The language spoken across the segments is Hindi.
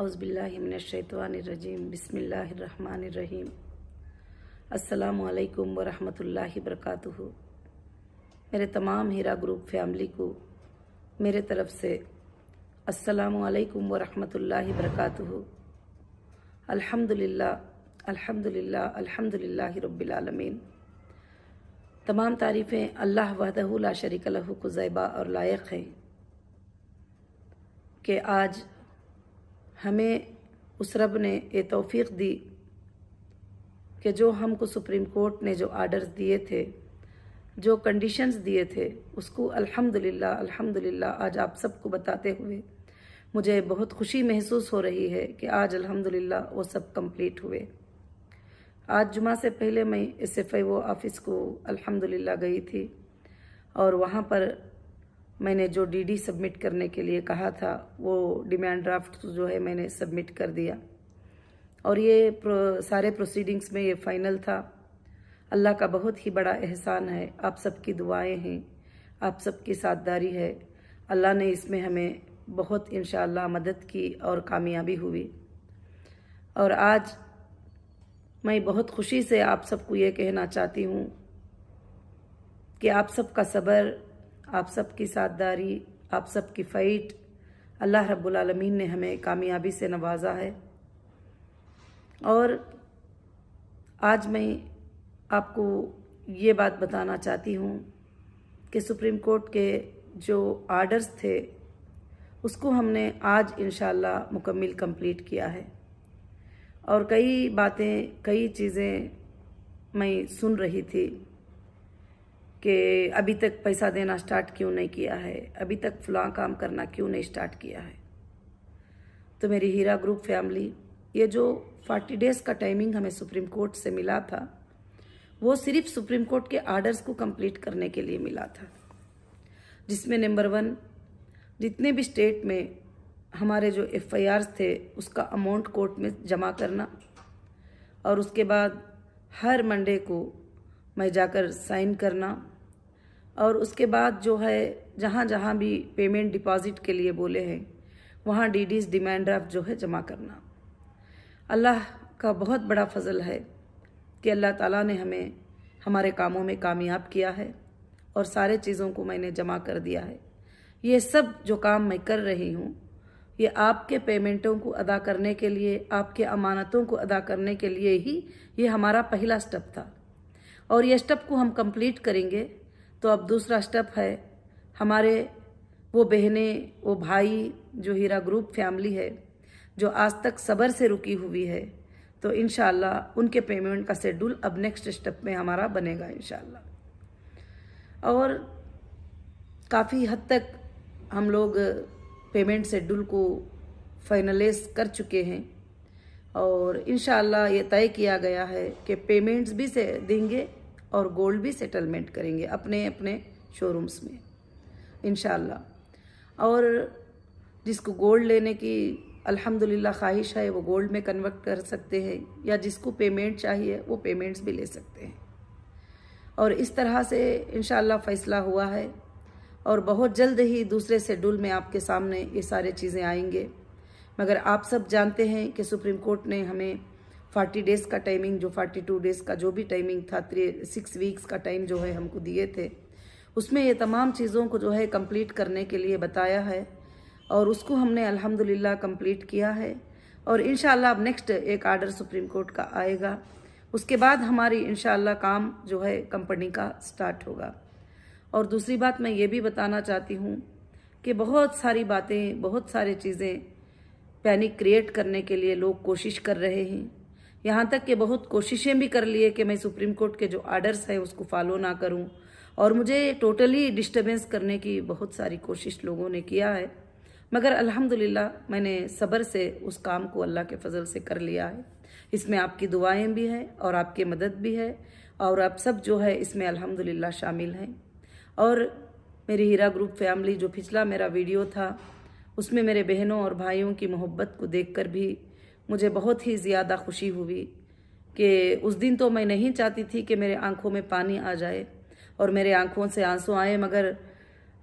औज़ुबिल्लाहि मिनश्शैतानिर्रजीम बिस्मिल्लाहिर्रहमानिर्रहीम। अस्सलामु अलैकुम व रहमतुल्लाहि बरकातुहू। मेरे तमाम हीरा ग्रुप फैमिली को मेरे तरफ से अस्सलामु अलैकुम व रहमतुल्लाहि बरकातुहू। अल्हम्दुलिल्लाह अल्हम्दुलिल्लाह अल्हम्दुलिल्लाहि रब्बिल आलमीन। तमाम तारीफ़ें अल्लाह वहदहू ला शरीक लहू को ज़ैबा और लायक हैं कि आज हमें उस रब ने ये तौफीक दी कि जो हमको सुप्रीम कोर्ट ने जो आर्डर्स दिए थे, जो कंडीशंस दिए थे, उसको अल्हम्दुलिल्लाह अल्हम्दुलिल्लाह आज आप सबको बताते हुए मुझे बहुत खुशी महसूस हो रही है कि आज अल्हम्दुलिल्लाह वो सब कंप्लीट हुए। आज जुमा से पहले मैं SFIO ऑफिस को अल्हम्दुलिल्लाह गई थी और वहाँ पर मैंने जो DD सबमिट करने के लिए कहा था वो डिमांड ड्राफ्ट जो है मैंने सबमिट कर दिया और ये सारे प्रोसीडिंग्स में ये फाइनल था। अल्लाह का बहुत ही बड़ा एहसान है, आप सबकी दुआएं हैं, आप सबकी साथदारी है। अल्लाह ने इसमें हमें बहुत इंशाअल्लाह मदद की और कामयाबी हुई। और आज मैं बहुत खुशी से आप सबको ये कहना चाहती हूँ कि आप सबका सब्र, आप सबकी साथदारी, आप सबकी फ़ाइट, अल्लाह रब्बुल आलमीन ने हमें कामयाबी से नवाजा है। और आज मैं आपको ये बात बताना चाहती हूँ कि सुप्रीम कोर्ट के जो आर्डर्स थे उसको हमने आज इंशाअल्लाह मुकम्मल कंप्लीट किया है। और कई बातें, कई चीज़ें मैं सुन रही थी कि अभी तक पैसा देना स्टार्ट क्यों नहीं किया है, अभी तक फलां काम करना क्यों नहीं स्टार्ट किया है। तो मेरी हीरा ग्रुप फैमिली, ये जो 40 डेज़ का टाइमिंग हमें सुप्रीम कोर्ट से मिला था वो सिर्फ सुप्रीम कोर्ट के आर्डर्स को कंप्लीट करने के लिए मिला था, जिसमें नंबर 1 जितने भी स्टेट में हमारे जो FIRs थे उसका अमाउंट कोर्ट में जमा करना और उसके बाद हर मंडे को मैं जाकर साइन करना और उसके बाद जो है जहाँ जहाँ भी पेमेंट डिपॉजिट के लिए बोले हैं वहाँ DDs डिमांड ड्राफ्ट जो है जमा करना। अल्लाह का बहुत बड़ा फजल है कि अल्लाह ताला ने हमें हमारे कामों में कामयाब किया है और सारे चीज़ों को मैंने जमा कर दिया है। ये सब जो काम मैं कर रही हूँ ये आपके पेमेंटों को अदा करने के लिए, आपके अमानतों को अदा करने के लिए ही ये हमारा पहला स्टेप था। और ये स्टेप को हम कंप्लीट करेंगे तो अब दूसरा स्टेप है हमारे वो बहनें, वो भाई जो हीरा ग्रुप फैमिली है जो आज तक सब्र से रुकी हुई है, तो इंशाअल्लाह उनके पेमेंट का शेड्यूल अब नेक्स्ट स्टेप में हमारा बनेगा इंशाअल्लाह। और काफ़ी हद तक हम लोग पेमेंट शेड्यूल को फाइनलाइज कर चुके हैं और इंशाअल्लाह ये तय किया गया है कि पेमेंट्स भी से देंगे और गोल्ड भी सेटलमेंट करेंगे अपने अपने शोरूम्स में इंशाअल्लाह। और जिसको गोल्ड लेने की अल्हम्दुलिल्लाह ख्वाहिश है वो गोल्ड में कन्वर्ट कर सकते हैं या जिसको पेमेंट चाहिए वो पेमेंट्स भी ले सकते हैं। और इस तरह से इंशाअल्लाह फ़ैसला हुआ है और बहुत जल्द ही दूसरे शेड्यूल में आपके सामने ये सारे चीज़ें आएंगे। मगर आप सब जानते हैं कि सुप्रीम कोर्ट ने हमें 40 डेज़ का टाइमिंग, जो 42 डेज़ का जो भी टाइमिंग था, 6 वीक्स का टाइम जो है हमको दिए थे, उसमें ये तमाम चीज़ों को जो है कंप्लीट करने के लिए बताया है और उसको हमने अल्हम्दुलिल्लाह कंप्लीट किया है। और इंशाअल्लाह अब नेक्स्ट एक आर्डर सुप्रीम कोर्ट का आएगा, उसके बाद हमारी इंशाअल्लाह काम जो है कंपनी का स्टार्ट होगा। और दूसरी बात मैं ये भी बताना चाहती हूँ कि बहुत सारी बातें, बहुत सारी चीज़ें पैनिक क्रिएट करने के लिए लोग कोशिश कर रहे हैं। यहाँ तक कि बहुत कोशिशें भी कर लिए कि मैं सुप्रीम कोर्ट के जो आर्डर्स है उसको फॉलो ना करूँ और मुझे टोटली डिस्टर्बेंस करने की बहुत सारी कोशिश लोगों ने किया है। मगर अल्हम्दुलिल्लाह मैंने सब्र से उस काम को अल्लाह के फजल से कर लिया है। इसमें आपकी दुआएं भी हैं और आपकी मदद भी है और आप सब जो है इसमें अल्हम्दुलिल्लाह शामिल हैं। और मेरी हीरा ग्रुप फैमिली, जो पिछला मेरा वीडियो था उसमें मेरे बहनों और भाइयों की मोहब्बत को देखकर भी मुझे बहुत ही ज़्यादा खुशी हुई कि उस दिन तो मैं नहीं चाहती थी कि मेरे आंखों में पानी आ जाए और मेरे आंखों से आंसू आए, मगर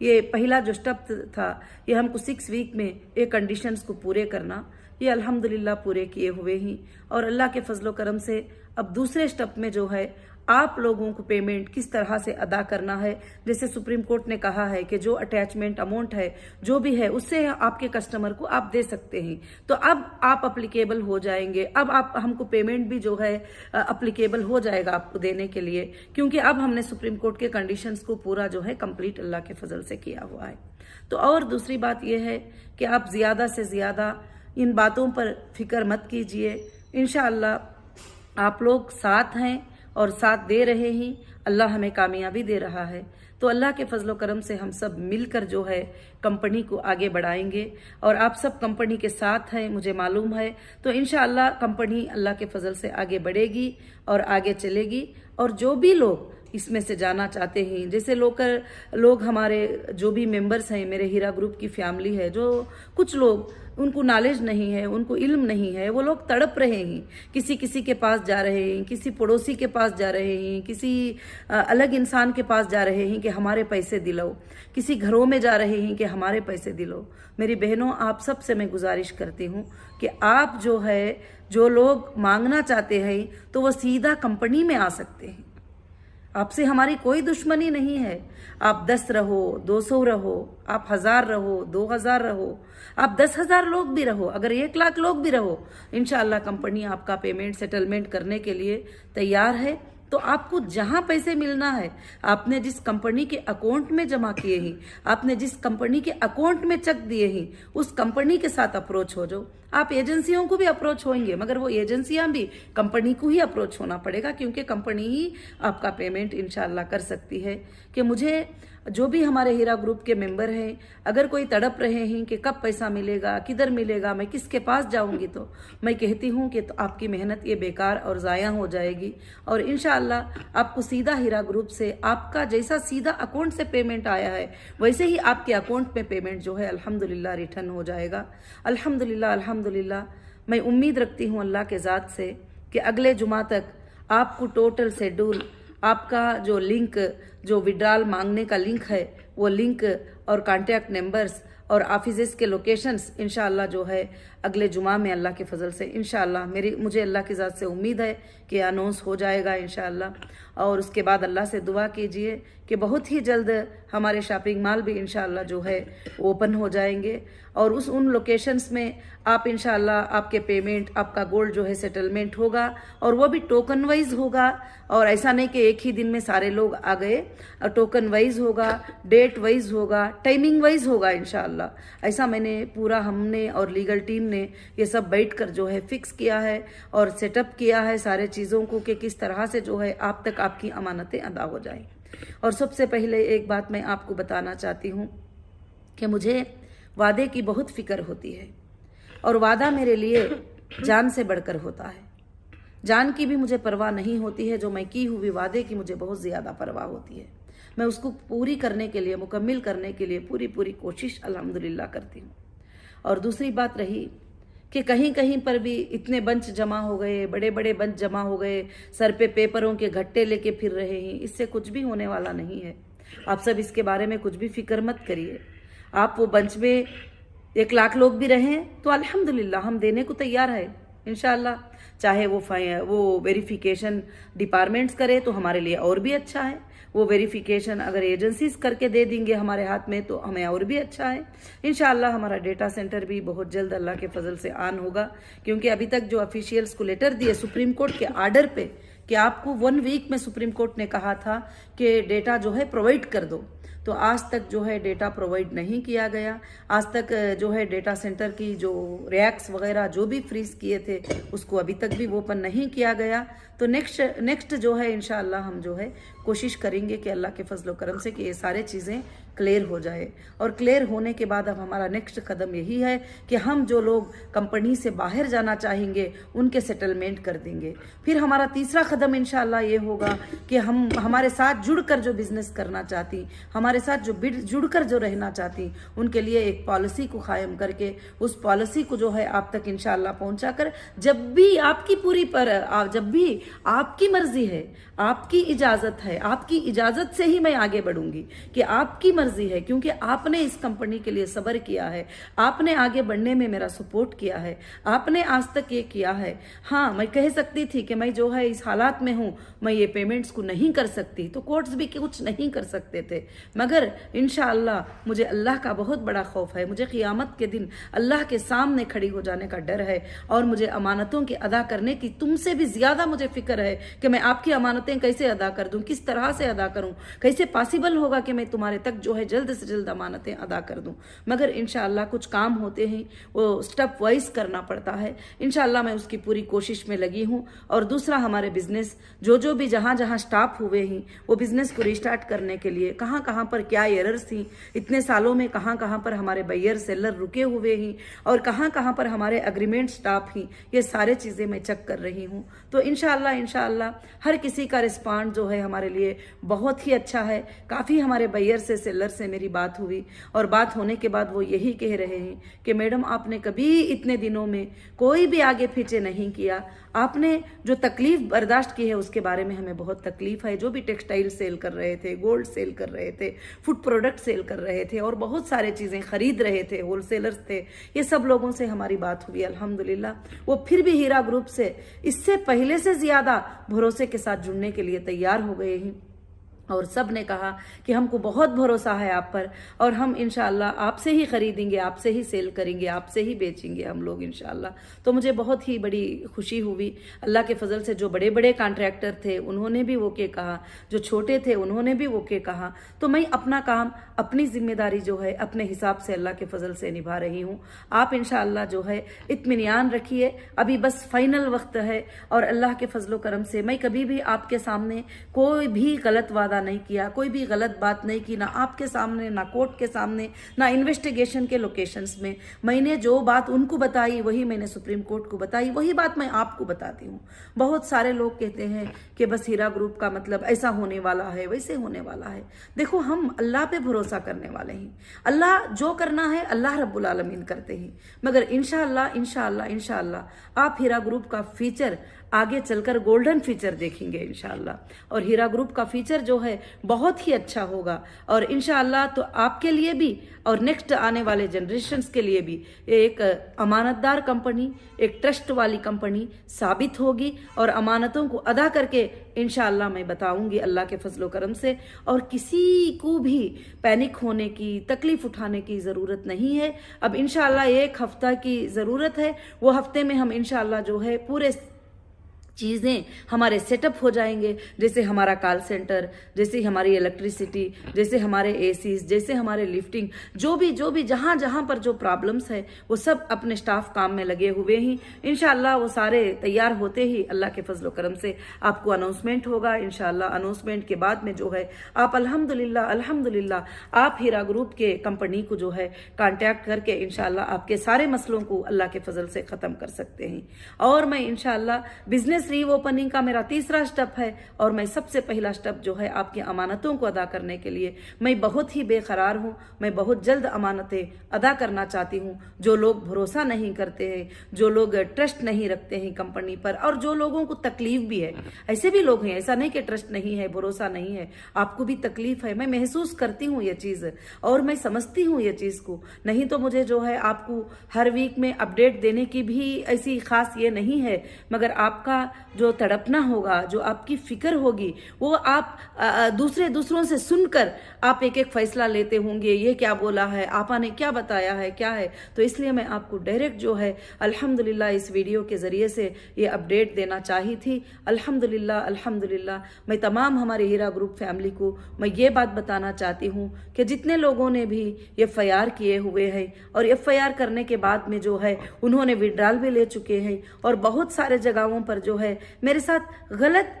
ये पहला जो स्टेप था, ये हमको 6 वीक में ये कंडीशंस को पूरे करना, ये अल्हम्दुलिल्लाह पूरे किए हुए ही। और अल्लाह के फजलो करम से अब दूसरे स्टेप में जो है आप लोगों को पेमेंट किस तरह से अदा करना है। जैसे सुप्रीम कोर्ट ने कहा है कि जो अटैचमेंट अमाउंट है जो भी है उससे आपके कस्टमर को आप दे सकते हैं, तो अब आप अप्लीकेबल हो जाएंगे। अब आप हमको पेमेंट भी जो है अप्लीकेबल हो जाएगा आपको देने के लिए, क्योंकि अब हमने सुप्रीम कोर्ट के कंडीशंस को पूरा जो है कंप्लीट अल्लाह के फजल से किया हुआ है। तो और दूसरी बात यह है कि आप ज़्यादा से ज़्यादा इन बातों पर फिक्र मत कीजिए। इंशाअल्लाह आप लोग साथ हैं और साथ दे रहे ही, अल्लाह हमें कामयाबी दे रहा है। तो अल्लाह के फजलो करम से हम सब मिलकर जो है कंपनी को आगे बढ़ाएंगे, और आप सब कंपनी के साथ हैं मुझे मालूम है। तो इंशाअल्लाह कंपनी अल्लाह के फजल से आगे बढ़ेगी और आगे चलेगी। और जो भी लोग इसमें से जाना चाहते हैं, जैसे लोग हमारे जो भी मेंबर्स हैं, मेरे हीरा ग्रुप की फैमिली है, जो कुछ लोग उनको नॉलेज नहीं है, उनको इल्म नहीं है, वो लोग तड़प रहे हैं, किसी के पास जा रहे हैं, किसी पड़ोसी के पास जा रहे हैं, किसी अलग इंसान के पास जा रहे हैं कि हमारे पैसे दिलाओ, किसी घरों में जा रहे हैं कि हमारे पैसे दिलाओ। मेरी बहनों, आप सब से मैं गुजारिश करती हूँ कि आप जो लोग मांगना चाहते हैं तो वो सीधा कंपनी में आ सकते हैं। आपसे हमारी कोई दुश्मनी नहीं है। आप 10 रहो, 200 रहो, आप 1000 रहो, 2000 रहो, आप 10,000 लोग भी रहो, अगर 1 लाख लोग भी रहो, इंशाअल्लाह कंपनी आपका पेमेंट सेटलमेंट करने के लिए तैयार है। तो आपको जहां पैसे मिलना है, आपने जिस कंपनी के अकाउंट में जमा किए हैं, आपने जिस कंपनी के अकाउंट में चेक दिए हैं, उस कंपनी के साथ अप्रोच हो जाओ। आप एजेंसियों को भी अप्रोच होंगे, मगर वो एजेंसियां भी कंपनी को ही अप्रोच होना पड़ेगा, क्योंकि कंपनी ही आपका पेमेंट इंशाअल्लाह कर सकती है। कि मुझे जो भी हमारे हीरा ग्रुप के मेंबर हैं, अगर कोई तड़प रहे हैं कि कब पैसा मिलेगा, किधर मिलेगा, मैं किसके पास जाऊंगी, तो मैं कहती हूं कि तो आपकी मेहनत ये बेकार और ज़ाया हो जाएगी। और इंशाअल्लाह आपको सीधा हीरा ग्रुप से, आपका जैसा सीधा अकाउंट से पेमेंट आया है, वैसे ही आपके अकाउंट में पेमेंट जो है अल्हम्दुलिल्लाह रिटर्न हो जाएगा। अल्हम्दुलिल्लाह अल्हम्दुलिल्लाह। मैं उम्मीद रखती हूँ अल्लाह के ज़ात से कि अगले जुमा तक आपको टोटल शेड्यूल, आपका जो लिंक, जो विड्रॉल मांगने का लिंक है, वो लिंक और कॉन्टैक्ट नंबर्स और ऑफिसेस के लोकेशंस इंशाअल्लाह जो है अगले जुमा में अल्लाह के फजल से इंशाअल्लाह मुझे अल्लाह की ज़ात से उम्मीद है कि अनाउंस हो जाएगा इंशाअल्लाह। और उसके बाद अल्लाह से दुआ कीजिए कि बहुत ही जल्द हमारे शॉपिंग मॉल भी इंशाअल्लाह जो है ओपन हो जाएंगे, और उन लोकेशंस में आप इंशाअल्लाह आपके पेमेंट, आपका गोल्ड जो है सेटलमेंट होगा, और वो भी टोकन वाइज होगा। और ऐसा नहीं कि एक ही दिन में सारे लोग आ गए, और टोकन वाइज होगा, डेट वाइज होगा, टाइमिंग वाइज होगा इंशाअल्लाह। ऐसा हमने और लीगल टीम ने ये सब बैठकर जो है फिक्स किया है और सेटअप किया है सारे चीज़ों को, कि किस तरह से जो है आप तक आपकी अमानतें अदा हो जाएं। और सबसे पहले एक बात मैं आपको बताना चाहती हूँ कि मुझे वादे की बहुत फिक्र होती है, और वादा मेरे लिए जान से बढ़कर होता है। जान की भी मुझे परवाह नहीं होती है, जो मैं की हुई वादे की मुझे बहुत ज़्यादा परवाह होती है। मैं उसको पूरी करने के लिए, मुकम्मिल करने के लिए पूरी कोशिश अल्हम्दुलिल्लाह करती हूँ। और दूसरी बात रही कि कहीं कहीं पर भी इतने बंच जमा हो गए, बड़े बड़े बंच जमा हो गए, सर पे पेपरों के घट्टे लेके फिर रहे हैं, इससे कुछ भी होने वाला नहीं है। आप सब इसके बारे में कुछ भी फिक्र मत करिए। आप वो बंच में 1 लाख लोग भी रहें तो अल्हम्दुलिल्लाह हम देने को तैयार है इंशाअल्लाह। चाहे वो वेरिफिकेशन डिपार्टमेंट्स करे तो हमारे लिए और भी अच्छा है, वो वेरिफिकेशन अगर एजेंसीज करके दे देंगे हमारे हाथ में तो हमें और भी अच्छा है इंशाअल्लाह। हमारा डेटा सेंटर भी बहुत जल्द अल्लाह के फजल से ऑन होगा, क्योंकि अभी तक जो ऑफिशियल्स को लेटर दिए सुप्रीम कोर्ट के आर्डर पे कि आपको 1 वीक में सुप्रीम कोर्ट ने कहा था कि डेटा जो है प्रोवाइड कर दो, तो आज तक जो है डेटा प्रोवाइड नहीं किया गया। आज तक जो है डेटा सेंटर की जो रैक्स वगैरह जो भी फ्रीज किए थे उसको अभी तक भी ओपन नहीं किया गया। तो नेक्स्ट जो है इंशाअल्लाह हम जो है कोशिश करेंगे कि अल्लाह के फजलो करम से कि ये सारे चीज़ें क्लियर हो जाए। और क्लियर होने के बाद अब हमारा नेक्स्ट कदम यही है कि हम जो लोग कंपनी से बाहर जाना चाहेंगे उनके सेटलमेंट कर देंगे। फिर हमारा तीसरा कदम इंशाअल्लाह ये होगा कि हम हमारे साथ जुड़कर जो बिजनेस करना चाहती, हमारे हमारे साथ जो जुड़कर जो रहना चाहती, उनके लिए एक पॉलिसी को कायम करके उस पॉलिसी को जो है आप तक इंशाअल्लाह पहुंचा कर, जब भी आपकी मर्जी है, आपकी इजाजत है, आपकी इजाजत से ही मैं आगे बढ़ूंगी कि आपकी मर्जी है, क्योंकि आपने इस कंपनी के लिए सब्र किया है, आपने आगे बढ़ने में मेरा सपोर्ट किया है, आपने आज तक ये किया है। हाँ, मैं कह सकती थी कि मैं जो है इस हालात में हूं, मैं ये पेमेंट्स को नहीं कर सकती, तो कोर्ट्स भी कुछ नहीं कर सकते थे, मगर इंशाअल्लाह मुझे अल्लाह का बहुत बड़ा खौफ है, मुझे क़ियामत के दिन अल्लाह के सामने खड़ी हो जाने का डर है, और मुझे अमानतों के अदा करने की तुमसे भी ज्यादा मुझे फिक्र है कि मैं आपकी अमानतें कैसे अदा कर दूं, किस तरह से अदा करूं, कैसे पॉसिबल होगा कि मैं तुम्हारे तक जो है जल्द से जल्द अमानतें अदा कर दूं। मगर इंशाअल्लाह कुछ काम होते हैं वो स्टेप वाइज करना पड़ता है। इंशाअल्लाह मैं उसकी पूरी कोशिश में लगी हूं। और दूसरा, हमारे बिजनेस जो भी जहां जहां स्टॉप हुए हैं, वो बिजनेस को रिस्टार्ट करने के लिए कहां कहां पर क्या एरर्स थी, इतने सालों में कहां कहां पर हमारे बायर सेलर रुके हुए हैं, और कहां कहां पर हमारे एग्रीमेंट स्टॉप ही, ये सारे चीजें मैं चेक कर रही हूं। तो इंशाअल्लाह हर किसी का रिस्पॉन्ड जो है हमारे लिए बहुत ही अच्छा है। काफी हमारे बायर से, सेलर से मेरी बात हुई, और बात होने के बाद वो यही कह रहे हैं कि मैडम आपने कभी इतने दिनों में कोई भी आगे पीछे नहीं किया, आपने जो तकलीफ बर्दाश्त की है उसके बारे में हमें बहुत तकलीफ है। जो भी टेक्सटाइल सेल कर रहे थे, गोल्ड सेल कर रहे थे, फूड प्रोडक्ट सेल कर रहे थे, और बहुत सारे चीजें खरीद रहे थे, होलसेलर्स थे, ये सब लोगों से हमारी बात हुई अल्हम्दुलिल्लाह। वो फिर भी हीरा ग्रुप से इससे पहले से ज्यादा भरोसे के साथ जुड़ने के लिए तैयार हो गए हैं, और सब ने कहा कि हमको बहुत भरोसा है आप पर, और हम इंशाअल्लाह आपसे ही खरीदेंगे, आपसे ही सेल करेंगे, आपसे ही बेचेंगे हम लोग इंशाअल्लाह। तो मुझे बहुत ही बड़ी खुशी हुई। अल्लाह के फजल से जो बड़े बड़े कॉन्ट्रैक्टर थे उन्होंने भी वो के कहा, जो छोटे थे उन्होंने भी वो के कहा। तो मैं अपना काम, अपनी जिम्मेदारी जो है अपने हिसाब से अल्लाह के फजल से निभा रही हूँ। आप इंशाअल्लाह जो है इत्मीनान रखिए, अभी बस फाइनल वक्त है, और अल्लाह के फजलो करम से मैं कभी भी आपके सामने कोई भी गलत वादा नहीं किया, कोई भी गलत बात नहीं की, ना आपके सामने, ना कोर्ट के सामने, ना इन्वेस्टिगेशन के लोकेशंस में। मैंने जो बात उनको बताई वही मैंने सुप्रीम कोर्ट को बताई, वही बात मैं आपको बताती हूँ। बहुत सारे लोग कहते हैं कि बस हीरा ग्रुप का मतलब ऐसा होने वाला है, वैसे होने वाला है। देखो, हम अल्लाह पे भरोसा करने वाले हैं, अल्लाह जो करना है अल्लाह रब्बुल आलमीन करते हैं। मगर इंशाअल्लाह इंशाअल्लाह इंशाअल्लाह आप हीरा ग्रुप का फीचर आगे चलकर गोल्डन फीचर देखेंगे इंशाअल्लाह, और हीरा ग्रुप का फीचर जो है बहुत ही अच्छा होगा, और इंशाअल्लाह तो आपके लिए भी और नेक्स्ट आने वाले जनरेशन्स के लिए भी एक अमानतदार कंपनी, एक ट्रस्ट वाली कंपनी साबित होगी, और अमानतों को अदा करके इंशाअल्लाह मैं बताऊंगी अल्लाह के फजलो करम से। और किसी को भी पैनिक होने की, तकलीफ उठाने की ज़रूरत नहीं है। अब इंशाअल्लाह 1 हफ्ता की ज़रूरत है, वो हफ्ते में हम इंशाअल्लाह जो है पूरे चीज़ें हमारे सेटअप हो जाएंगे, जैसे हमारा कॉल सेंटर, जैसे हमारी इलेक्ट्रिसिटी, जैसे हमारे एसीज, जैसे हमारे लिफ्टिंग, जो भी जहाँ जहाँ पर जो प्रॉब्लम्स है वो सब अपने स्टाफ काम में लगे हुए हैं। इंशाअल्लाह वो सारे तैयार होते ही अल्लाह के फजलो करम से आपको अनाउंसमेंट होगा। इंशाअल्लाह अनाउंसमेंट के बाद में जो है आप अल्हम्दुलिल्लाह आप हीरा ग्रुप के कंपनी को जो है कांटेक्ट करके इंशाअल्लाह आपके सारे मसलों को अल्लाह के फजल से ख़त्म कर सकते हैं। और मैं इंशाअल्लाह बिजनेस रीओपनिंग का मेरा तीसरा स्टेप है, और मैं सबसे पहला स्टेप जो है आपकी अमानतों को अदा करने के लिए मैं बहुत ही बेकरार हूं। मैं बहुत जल्द अमानतें अदा करना चाहती हूं। जो लोग भरोसा नहीं करते हैं, जो लोग ट्रस्ट नहीं रखते हैं कंपनी पर, और जो लोगों को तकलीफ भी है, ऐसे भी लोग हैं, ऐसा नहीं कि ट्रस्ट नहीं है, भरोसा नहीं है, आपको भी तकलीफ है। मैं महसूस करती हूँ ये चीज़, और मैं समझती हूँ ये चीज़ को। नहीं तो मुझे जो है आपको हर वीक में अपडेट देने की भी ऐसी खास ये नहीं है, मगर आपका जो तड़पना होगा, जो आपकी फिक्र होगी, वो आप दूसरों से सुनकर आप एक एक फैसला लेते होंगे, ये क्या बोला है, आपा ने क्या बताया है, क्या है। तो इसलिए मैं आपको डायरेक्ट जो है अल्हम्दुलिल्लाह इस वीडियो के जरिए से ये अपडेट देना चाही थी। अल्हम्दुलिल्लाह मैं तमाम हमारे हीरा ग्रुप फैमिली को मैं ये बात बताना चाहती हूँ कि जितने लोगों ने भी FIR किए हुए हैं, और FIR करने के बाद में जो है उन्होंने विड्रॉल भी ले चुके हैं, और बहुत सारे जगहों पर जो है मेरे साथ गलत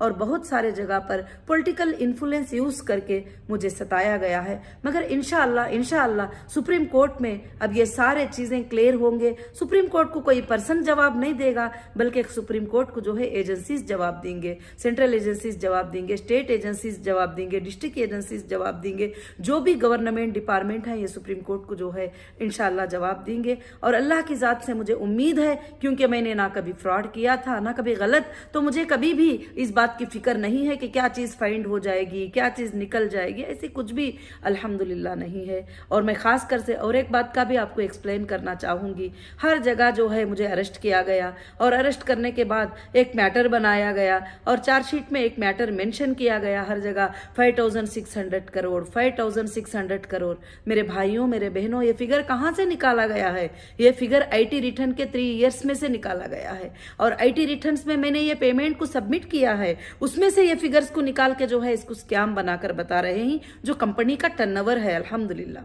और बहुत सारे जगह पर पॉलिटिकल इन्फ्लुएंस यूज करके मुझे सताया गया है। मगर इंशाअल्लाह सुप्रीम कोर्ट में अब ये सारे चीजें क्लियर होंगे। सुप्रीम कोर्ट को कोई पर्सन जवाब नहीं देगा, बल्कि सुप्रीम कोर्ट को जो है एजेंसीज जवाब देंगे, सेंट्रल एजेंसीज जवाब देंगे, स्टेट एजेंसीज जवाब देंगे, डिस्ट्रिक्ट एजेंसीज जवाब देंगे, जो भी गवर्नमेंट डिपार्टमेंट है ये सुप्रीम कोर्ट को जो है इंशाअल्लाह जवाब देंगे। और अल्लाह की ज़ात से मुझे उम्मीद है, क्योंकि मैंने ना कभी फ्रॉड किया था ना कभी गलत, तो मुझे कभी भी इस बात की फिक्र नहीं है कि क्या चीज़ फाइंड हो जाएगी, क्या चीज़ निकल जाएगी, ऐसी कुछ भी अल्हम्दुलिल्लाह नहीं है। और मैं खास कर से और एक बात का भी आपको एक्सप्लेन करना चाहूँगी। हर जगह जो है मुझे अरेस्ट किया गया और अरेस्ट करने के बाद एक मैटर बनाया गया और चार्जशीट में एक मैटर मेंशन किया गया, हर जगह 5600 करोड़ 5600 करोड़। मेरे भाइयों मेरे बहनों, ये फिगर कहाँ से निकाला गया है? ये फिगर आईटी रिटर्न के 3 इयर्स में से निकाला गया है और आईटी रिटर्न्स में मैंने ये पेमेंट को सबमिट किया है, उसमें से ये फिगर्स को निकाल के जो है इसको स्कैम बनाकर बता रहे हैं। जो कंपनी का टर्नओवर है अल्हम्दुलिल्लाह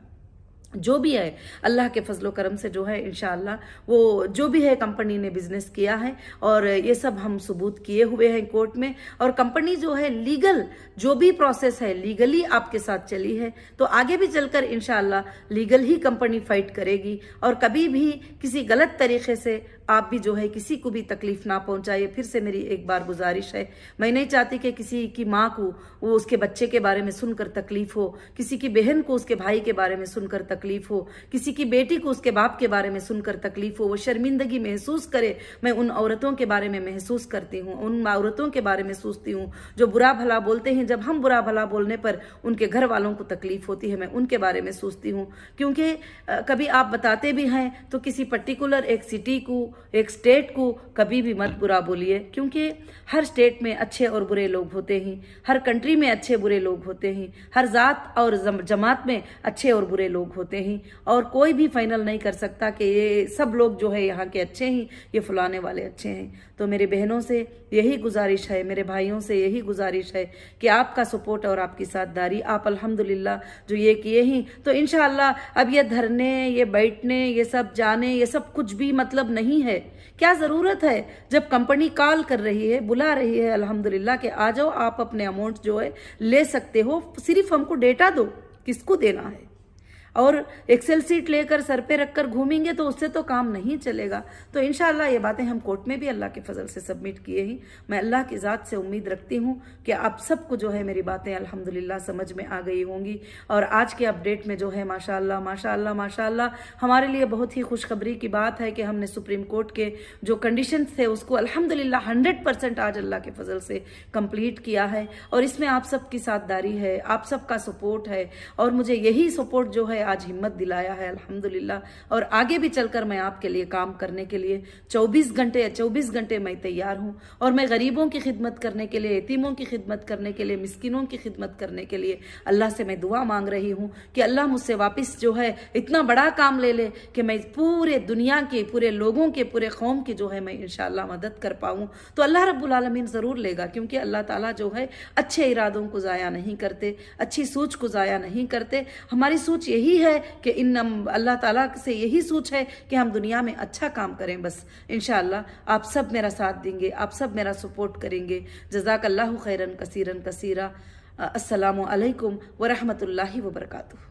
जो भी है अल्लाह के फजलो करम से जो है इंशाअल्लाह वो जो भी है कंपनी ने बिजनेस किया है और ये सब हम सबूत किए हुए हैं कोर्ट में। और कंपनी जो है लीगल जो भी प्रोसेस है लीगली आपके साथ चली है, तो आगे भी चलकर इंशाअल्लाह लीगल ही कंपनी फाइट करेगी और कभी भी किसी गलत तरीके से आप भी जो है किसी को भी तकलीफ ना पहुंचाइए। फिर से मेरी एक बार गुजारिश है, मैं नहीं चाहती कि किसी की माँ को वो उसके बच्चे के बारे में सुनकर तकलीफ हो, किसी की बहन को उसके भाई के बारे में सुनकर तकलीफ हो, किसी की बेटी को उसके बाप के बारे में सुनकर तकलीफ हो, वो शर्मिंदगी महसूस करे। मैं उन औरतों के बारे में महसूस करती हूँ, उन औरतों के बारे में सोचती हूँ जो बुरा भला बोलते हैं। जब हम बुरा भला बोलने पर उनके घर वालों को तकलीफ होती है, मैं उनके बारे में सोचती हूँ। क्योंकि कभी आप बताते भी हैं तो किसी पर्टिकुलर एक सिटी को एक स्टेट को कभी भी मत बुरा बोलिए, क्योंकि हर स्टेट में अच्छे और बुरे लोग होते हैं, हर कंट्री में अच्छे बुरे लोग होते हैं, हर जात और जमात में अच्छे और बुरे लोग होते हैं और कोई भी फाइनल नहीं कर सकता कि ये सब लोग जो है यहाँ के अच्छे हैं, ये फलाने वाले अच्छे हैं। तो मेरे बहनों से यही गुजारिश है, मेरे भाइयों से यही गुजारिश है कि आपका सपोर्ट और आपकी साथदारी आप अल्हम्दुलिल्लाह जो ये किए हैं, तो इंशाअल्लाह अब ये धरने ये बैठने ये सब जाने ये सब कुछ भी मतलब नहीं है। क्या ज़रूरत है जब कंपनी कॉल कर रही है बुला रही है अल्हम्दुलिल्लाह कि आ जाओ आप अपने अमाउंट जो है ले सकते हो, सिर्फ हमको डेटा दो किसको देना है। और एक्सेल सीट लेकर सर पे रखकर घूमेंगे तो उससे तो काम नहीं चलेगा। तो इंशाअल्लाह ये बातें हम कोर्ट में भी अल्लाह के फजल से सबमिट किए ही। मैं अल्लाह की ज़ात से उम्मीद रखती हूँ कि आप सबको जो है मेरी बातें अल्हम्दुलिल्लाह समझ में आ गई होंगी। और आज के अपडेट में जो है माशाअल्लाह माशाअल्लाह माशाअल्लाह हमारे लिए बहुत ही खुशखबरी की बात है कि हमने सुप्रीम कोर्ट के जो कंडीशंस थे उसको अल्हम्दुलिल्लाह 100% आज अल्लाह के फजल से कंप्लीट किया है। और इसमें आप सबकी साथदारी है, आप सबका सपोर्ट है और मुझे यही सपोर्ट जो है आज हिम्मत दिलाया है अल्हम्दुलिल्लाह। और आगे भी चलकर मैं आपके लिए काम करने के लिए 24 घंटे मैं तैयार हूँ। और मैं गरीबों की खिदमत करने के लिए, यतीमों की खिदमत करने के लिए, मिस्किनों की खिदमत करने के लिए अल्लाह से मैं दुआ मांग रही हूँ कि अल्लाह मुझसे वापस जो है इतना बड़ा काम ले ले कि मैं पूरे दुनिया के पूरे लोगों के पूरे कौम की जो है मैं इंशाअल्लाह मदद कर पाऊँ। तो अल्लाह रब्बुल आलमीन ज़रूर लेगा, क्योंकि अल्लाह ताला जो है अच्छे इरादों को ज़ाया नहीं करते, अच्छी सोच को ज़ाया नहीं करते। हमारी सोच यही है कि अल्लाह ताला से यही सोच है कि हम दुनिया में अच्छा काम करें। बस इंशाअल्लाह आप सब मेरा साथ देंगे, आप सब मेरा सपोर्ट करेंगे। जज़ाकल्लाहु खैरन कसीरन कसीरा। अस्सलामु अलैकुम व रहमतुल्लाहि व बरकातुहू।